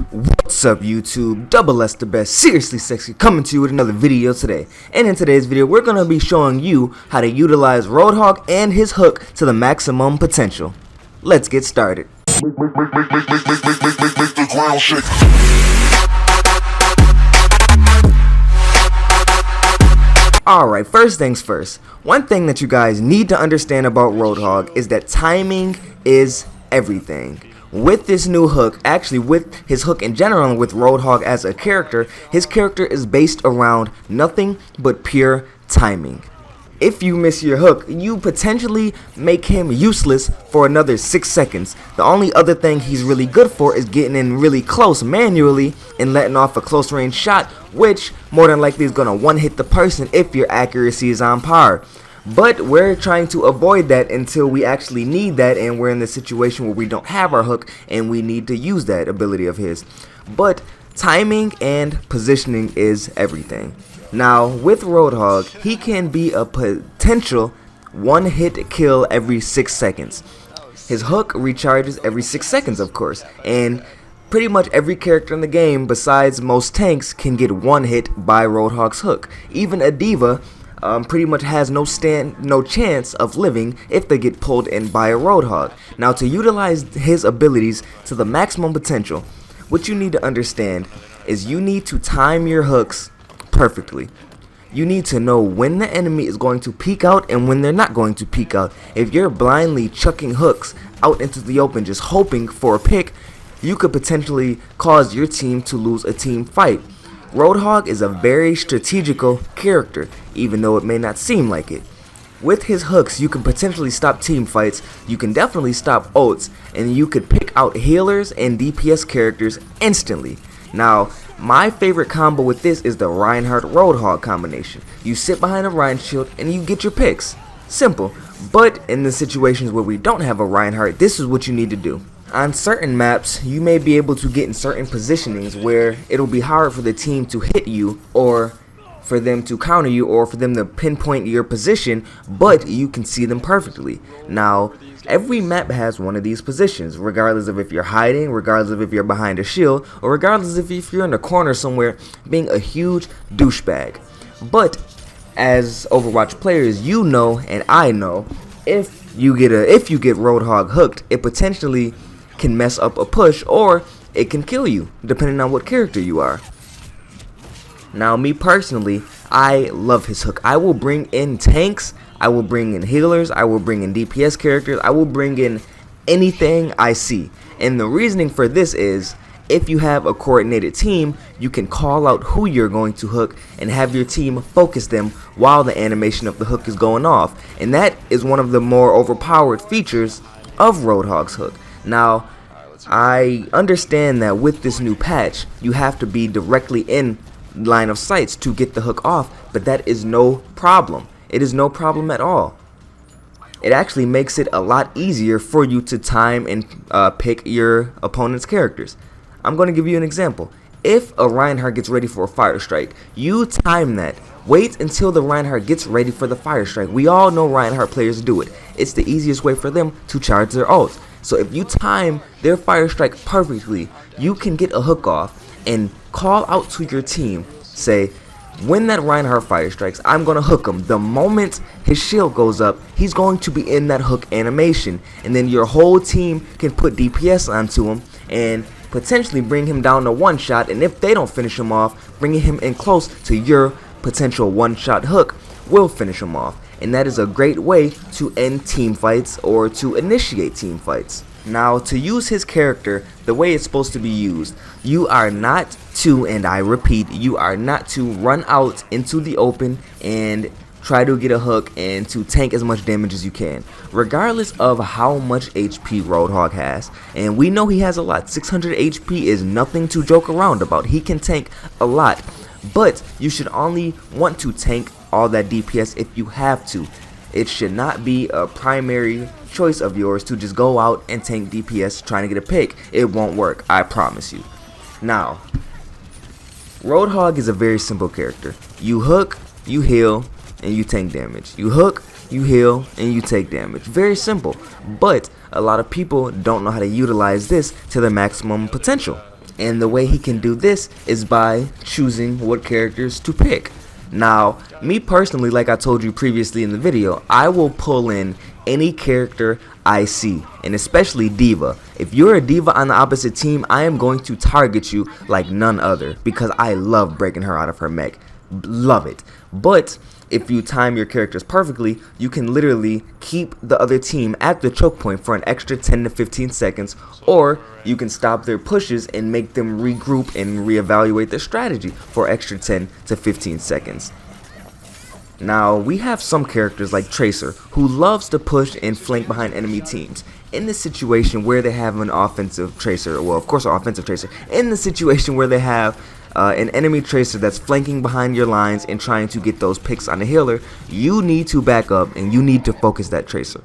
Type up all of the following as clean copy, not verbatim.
What's up YouTube, Double S the Best, seriously sexy, coming to you with another video today. And in today's video we're going to be showing you how to utilize Roadhog and his hook to the maximum potential. Let's get started. Make the ground shake. Alright, first things first. One thing that you guys need to understand about Roadhog is that timing is everything. With this new hook, actually with his hook in general and with Roadhog as a character, his character is based around nothing but pure timing. If you miss your hook, you potentially make him useless for another 6 seconds. The only other thing he's really good for is getting in really close manually and letting off a close range shot, which more than likely is going to one hit the person if your accuracy is on par. But we're trying to avoid that until we actually need that, and we're in the situation where we don't have our hook and we need to use that ability of his. But timing and positioning is everything. Now with Roadhog, he can be a potential one hit kill every 6 seconds. His hook recharges every 6 seconds, of course, and pretty much every character in the game besides most tanks can get one hit by Roadhog's hook. Even a diva pretty much has no chance of living if they get pulled in by a Roadhog. Now to utilize his abilities to the maximum potential, what you need to understand is you need to time your hooks perfectly. You need to know when the enemy is going to peek out and when they're not going to peek out. If you're blindly chucking hooks out into the open just hoping for a pick, you could potentially cause your team to lose a team fight. Roadhog is a very strategical character, even though it may not seem like it. With his hooks, you can potentially stop team fights, you can definitely stop ults, and you could pick out healers and DPS characters instantly. Now, my favorite combo with this is the Reinhardt Roadhog combination. You sit behind a Rein shield and you get your picks. Simple. But in the situations where we don't have a Reinhardt, this is what you need to do. On certain maps, you may be able to get in certain positionings where it'll be hard for the team to hit you, or for them to counter you, or for them to pinpoint your position, but you can see them perfectly. Now, every map has one of these positions, regardless of if you're hiding, regardless of if you're behind a shield, or regardless of if you're in a corner somewhere being a huge douchebag. But as Overwatch players, you know and I know, if you get Roadhog hooked, it potentially can mess up a push, or it can kill you depending on what character you are. Now me personally, I love his hook. I will bring in tanks, I will bring in healers, I will bring in DPS characters, I will bring in anything I see. And the reasoning for this is, if you have a coordinated team, you can call out who you're going to hook and have your team focus them while the animation of the hook is going off. And that is one of the more overpowered features of Roadhog's hook. Now, I understand that with this new patch, you have to be directly in line of sights to get the hook off, but that is no problem. It is no problem at all. It actually makes it a lot easier for you to time and pick your opponent's characters. I'm going to give you an example. If a Reinhardt gets ready for a fire strike, you time that. Wait until the Reinhardt gets ready for the fire strike. We all know Reinhardt players do it. It's the easiest way for them to charge their ult. So if you time their fire strike perfectly, you can get a hook off and call out to your team, say, when that Reinhardt fire strikes, I'm going to hook him. The moment his shield goes up, he's going to be in that hook animation, and then your whole team can put DPS onto him and potentially bring him down to one shot, and if they don't finish him off, bringing him in close to your potential one-shot hook will finish him off. And that is a great way to end team fights or to initiate team fights. Now, to use his character the way it's supposed to be used, you are not to, and I repeat, you are not to run out into the open and try to get a hook and to tank as much damage as you can, regardless of how much HP Roadhog has. And we know he has a lot. 600 HP is nothing to joke around about. He can tank a lot, but you should only want to tank all that DPS if you have to. It should not be a primary choice of yours to just go out and tank DPS trying to get a pick. It won't work, I promise you. Now, Roadhog is a very simple character. You hook, you heal, and you tank damage. You hook, you heal, and you take damage. Very simple. But a lot of people don't know how to utilize this to their maximum potential. And the way he can do this is by choosing what characters to pick. Now, me personally, like I told you previously in the video, I will pull in any character I see, and especially Diva. If you're a Diva on the opposite team, I am going to target you like none other because I love breaking her out of her mech. Love it. But if you time your characters perfectly, you can literally keep the other team at the choke point for an extra 10 to 15 seconds, or you can stop their pushes and make them regroup and reevaluate their strategy for extra 10 to 15 seconds. Now, we have some characters like Tracer, who loves to push and flank behind enemy teams. In the situation where they have an offensive Tracer, well, of course, an offensive Tracer, in the situation where they have an enemy Tracer that's flanking behind your lines and trying to get those picks on the healer, you need to back up and you need to focus that Tracer.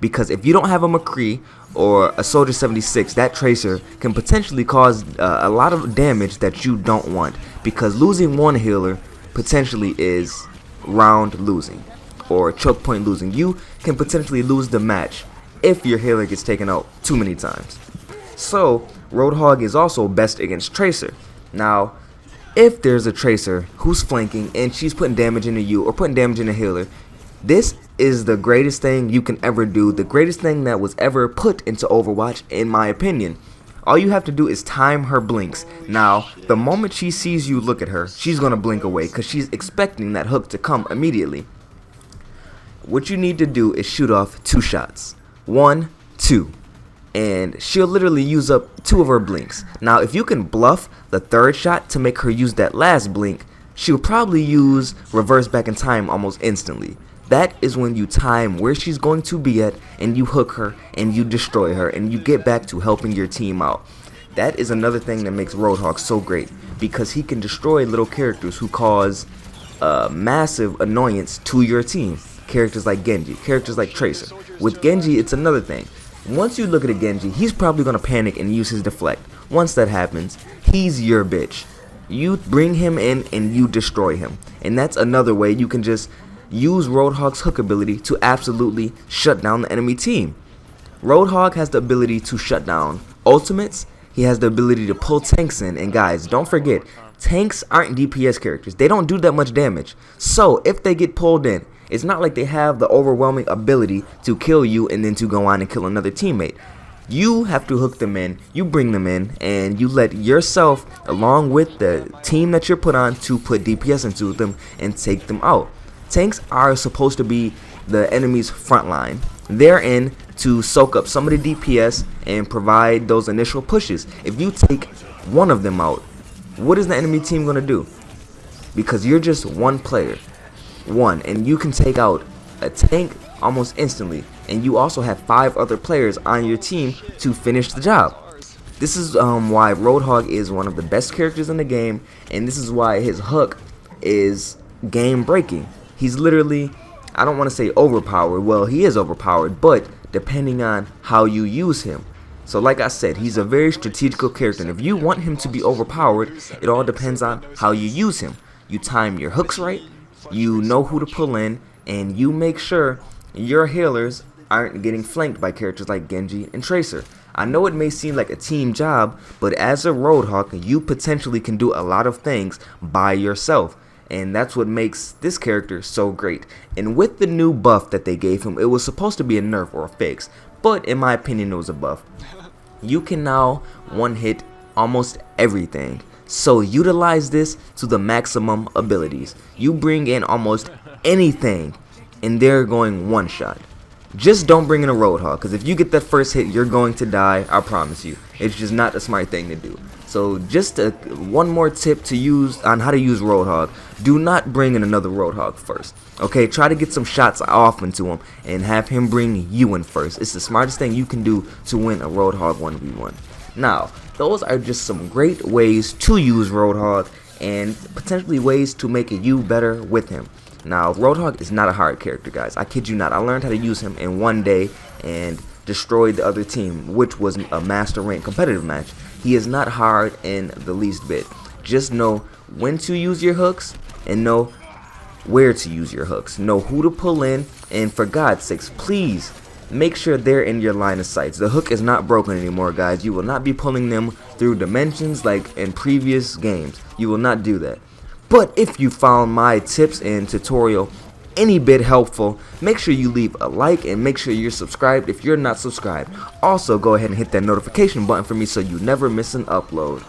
Because if you don't have a McCree or a Soldier 76, that Tracer can potentially cause a lot of damage that you don't want. Because losing one healer potentially is round losing or choke point losing. You can potentially lose the match if your healer gets taken out too many times. So Roadhog is also best against Tracer. Now, if there's a Tracer who's flanking and she's putting damage into you or putting damage in a healer, this is the greatest thing you can ever do, the greatest thing that was ever put into Overwatch, in my opinion. All you have to do is time her blinks. Now, the moment she sees you look at her, she's going to blink away because she's expecting that hook to come immediately. What you need to do is shoot off 2 shots. 1, 2. And she'll literally use up 2 of her blinks. Now, if you can bluff the 3rd shot to make her use that last blink, she'll probably use reverse back in time almost instantly. That is when you time where she's going to be at and you hook her and you destroy her and you get back to helping your team out. That is another thing that makes Roadhog so great, because he can destroy little characters who cause massive annoyance to your team. Characters like Genji, characters like Tracer. With Genji, it's another thing. Once you look at a Genji, he's probably going to panic and use his deflect. Once that happens, he's your bitch. You bring him in and you destroy him. And that's another way you can just use Roadhog's hook ability to absolutely shut down the enemy team. Roadhog has the ability to shut down ultimates. He has the ability to pull tanks in. And guys, don't forget, tanks aren't DPS characters. They don't do that much damage. So if they get pulled in, it's not like they have the overwhelming ability to kill you and then to go on and kill another teammate. You have to hook them in, you bring them in, and you let yourself, along with the team that you're put on, to put DPS into them and take them out. Tanks are supposed to be the enemy's front line. They're in to soak up some of the DPS and provide those initial pushes. If you take one of them out, what is the enemy team going to do? Because you're just one player. And you can take out a tank almost instantly, and you also have 5 other players on your team to finish the job. This is why Roadhog is one of the best characters in the game, and this is why his hook is game breaking. He's literally, I don't want to say overpowered, well, he is overpowered, but depending on how you use him. So like I said, he's a very strategical character, and if you want him to be overpowered, it all depends on how you use him. You time your hooks right, you know who to pull in, and you make sure your healers aren't getting flanked by characters like Genji and Tracer. I know it may seem like a team job, but as a Roadhog, you potentially can do a lot of things by yourself. And that's what makes this character so great. And with the new buff that they gave him, it was supposed to be a nerf or a fix, but in my opinion it was a buff. You can now one-hit almost everything. So utilize this to the maximum abilities. You bring in almost anything and they're going one shot. Just don't bring in a Roadhog, because if you get that first hit, you're going to die, I promise you. It's just not a smart thing to do. So just one more tip to use on how to use Roadhog. Do not bring in another Roadhog first. Okay, try to get some shots off into him and have him bring you in first. It's the smartest thing you can do to win a Roadhog 1v1. Now, those are just some great ways to use Roadhog and potentially ways to make you better with him. Now, Roadhog is not a hard character, guys. I kid you not. I learned how to use him in one day and destroyed the other team, which was a master rank competitive match. He is not hard in the least bit. Just know when to use your hooks and know where to use your hooks. Know who to pull in, and for God's sakes, please make sure they're in your line of sight. The hook is not broken anymore, guys. You will not be pulling them through dimensions like in previous games. You will not do that. But if you found my tips and tutorial any bit helpful, make sure you leave a like and make sure you're subscribed if you're not subscribed. Also, go ahead and hit that notification button for me so you never miss an upload.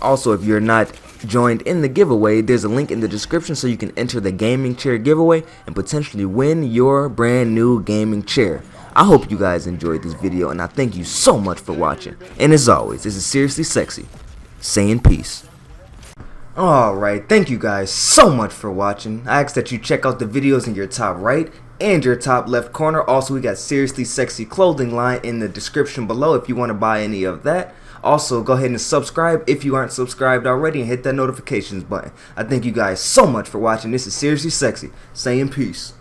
Also, if you're not joined in the giveaway, there's a link in the description so you can enter the gaming chair giveaway and potentially win your brand new gaming chair. I hope you guys enjoyed this video, and I thank you so much for watching. And as always, this is Seriously Sexy, saying peace. Alright, thank you guys so much for watching. I ask that you check out the videos in your top right and your top left corner. Also, we got Seriously Sexy clothing line in the description below if you want to buy any of that. Also, go ahead and subscribe if you aren't subscribed already and hit that notifications button. I thank you guys so much for watching. This is Seriously Sexy, saying peace.